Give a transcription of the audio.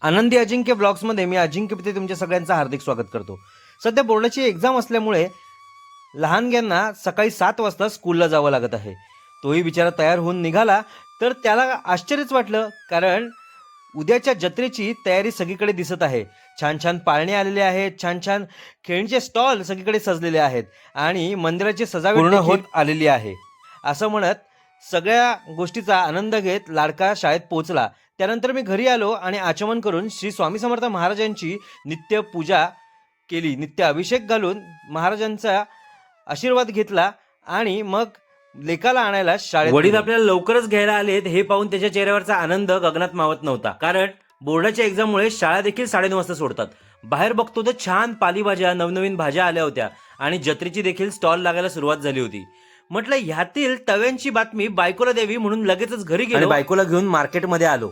आनंदी अजिंक्य ब्लॉग्समध्ये मी अजिंक्य पिते तुमच्या सगळ्यांचं हार्दिक स्वागत करतो. सध्या बोर्डाची एक्झाम असल्यामुळे लहानग्यांना सकाळी 7 वाजता स्कूलला जावं लागत आहे. तोही बिचारा तयार होऊन निघाला तर त्याला आश्चर्यच वाटलं, कारण उद्याच्या जत्रेची तयारी सगळीकडे दिसत आहे. छान छान पाळणे आलेले आहेत, छान छान खेळणीचे स्टॉल सगळीकडे सजलेले आहेत आणि मंदिराची सजावट पूर्ण होत आलेली आहे. असं म्हणत सगळ्या गोष्टीचा आनंद घेत लाडका शाळेत पोहोचला. त्यानंतर मी घरी आलो आणि आचमन करून श्री स्वामी समर्थ महाराजांची नित्य पूजा केली. नित्य अभिषेक घालून महाराजांचा आशीर्वाद घेतला आणि मग लेकाला आणायला शाळेत वडील आपल्याला लवकरच घ्यायला आलेत हे पाहून त्याच्या चेहऱ्यावरचा आनंद गगनात मावत नव्हता. कारण बोर्डाच्या एक्झाममुळे शाळा देखील 9:30 वाजता सोडतात. बाहेर बघतो तर छान पालेभाज्या, नवनवीन भाज्या आल्या होत्या आणि जत्रेची देखील स्टॉल लागायला सुरुवात झाली होती. म्हटलं ह्यातील तव्यांची बातमी बायकोला द्यावी म्हणून लगेचच घरी गेलो. बायकोला घेऊन मार्केटमध्ये आलो.